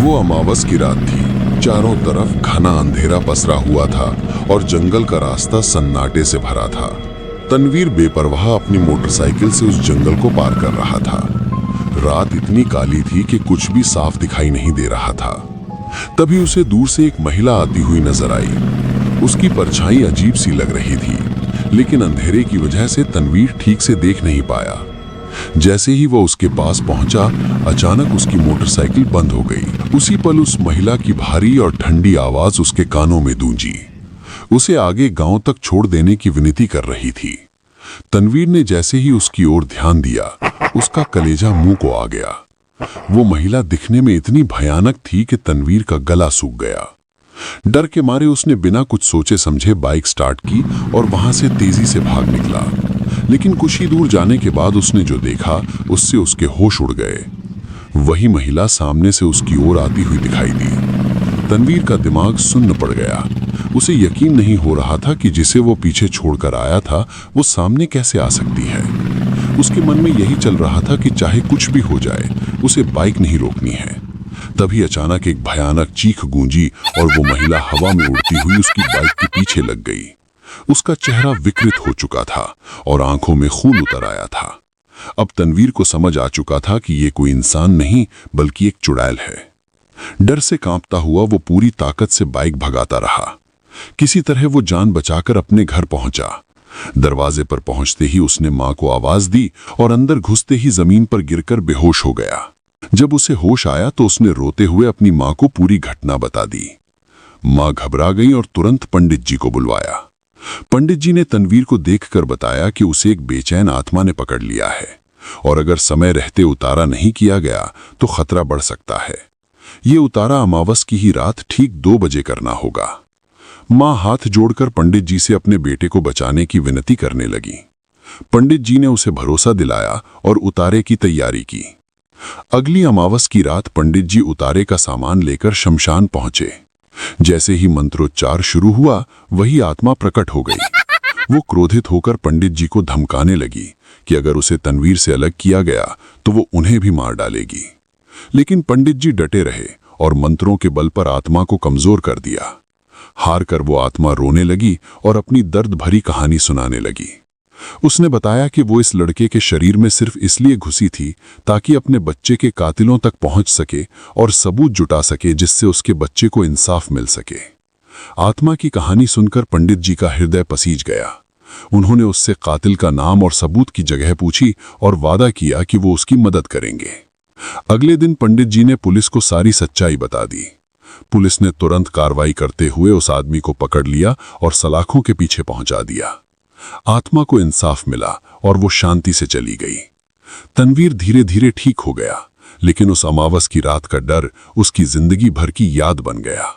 वो अमावस की रात थी। चारों तरफ घना अंधेरा पसरा हुआ था और जंगल का रास्ता सन्नाटे से भरा था। तनवीर बेपरवाह अपनी मोटरसाइकिल से उस जंगल को पार कर रहा था। रात इतनी काली थी कि कुछ भी साफ दिखाई नहीं दे रहा था। तभी उसे दूर से एक महिला आती हुई नजर आई। उसकी परछाई अजीब सी लग रही थी, लेकिन अंधेरे की वजह से तनवीर ठीक से देख नहीं पाया। जैसे ही वो उसके पास पहुंचा, अचानक उसकी मोटरसाइकिल बंद हो गई। उसी पल उस महिला की भारी और ठंडी आवाज उसके कानों में गूंजी। उसे आगे गांव तक छोड़ देने की विनती कर रही थी। तनवीर ने जैसे ही उसकी ओर ध्यान दिया, उसका कलेजा मुंह को आ गया। वो महिला दिखने में इतनी भयानक थी कि तनवीर का गला सूख गया। डर के मारे उसने बिना कुछ सोचे समझे बाइक स्टार्ट की और वहां से तेजी से भाग निकला। लेकिन कुछ ही दूर जाने के बाद उसने जो देखा, उससे उसके होश उड़ गए। वही महिला सामने से उसकी ओर आती हुई दिखाई दी। तनवीर का दिमाग सुन्न पड़ गया। उसे यकीन नहीं हो रहा था कि जिसे वो पीछे छोड़कर आया था, वो सामने कैसे आ सकती है। उसके मन में यही चल रहा था कि चाहे कुछ भी हो जाए, उसे बाइक नहीं रोकनी है। तभी अचानक एक भयानक चीख गूंजी और वो महिला हवा में उड़ती हुई उसकी बाइक के पीछे लग गई। उसका चेहरा विकृत हो चुका था और आंखों में खून उतर आया था। अब तनवीर को समझ आ चुका था कि ये कोई इंसान नहीं बल्कि एक चुड़ैल है। डर से कांपता हुआ वो पूरी ताकत से बाइक भगाता रहा। किसी तरह वो जान बचाकर अपने घर पहुंचा। दरवाजे पर पहुंचते ही उसने मां को आवाज दी और अंदर घुसते ही जमीन पर गिरकर बेहोश हो गया। जब उसे होश आया तो उसने रोते हुए अपनी मां को पूरी घटना बता दी। मां घबरा गई और तुरंत पंडित जी को बुलवाया। पंडित जी ने तनवीर को देखकर बताया कि उसे एक बेचैन आत्मा ने पकड़ लिया है और अगर समय रहते उतारा नहीं किया गया तो खतरा बढ़ सकता है। ये उतारा अमावस की ही रात ठीक 2 बजे करना होगा। मां हाथ जोड़कर पंडित जी से अपने बेटे को बचाने की विनती करने लगी। पंडित जी ने उसे भरोसा दिलाया और उतारे की तैयारी की। अगली अमावस की रात पंडित जी उतारे का सामान लेकर शमशान पहुंचे। जैसे ही मंत्रोच्चार शुरू हुआ, वही आत्मा प्रकट हो गई। वो क्रोधित होकर पंडित जी को धमकाने लगी कि अगर उसे तनवीर से अलग किया गया तो वो उन्हें भी मार डालेगी। लेकिन पंडित जी डटे रहे और मंत्रों के बल पर आत्मा को कमजोर कर दिया। हार कर वो आत्मा रोने लगी और अपनी दर्द भरी कहानी सुनाने लगी। उसने बताया कि वो इस लड़के के शरीर में सिर्फ इसलिए घुसी थी ताकि अपने बच्चे के कातिलों तक पहुंच सके और सबूत जुटा सके जिससे उसके बच्चे को इंसाफ मिल सके। आत्मा की कहानी सुनकर पंडित जी का हृदय पसीज गया। उन्होंने उससे कातिल का नाम और सबूत की जगह पूछी और वादा किया कि वो उसकी मदद करेंगे। अगले दिन पंडित जी ने पुलिस को सारी सच्चाई बता दी। पुलिस ने तुरंत कार्रवाई करते हुए उस आदमी को पकड़ लिया और सलाखों के पीछे पहुंचा दिया। आत्मा को इंसाफ मिला और वो शांति से चली गई। तनवीर धीरे धीरे ठीक हो गया, लेकिन उस अमावस की रात का डर उसकी जिंदगी भर की याद बन गया।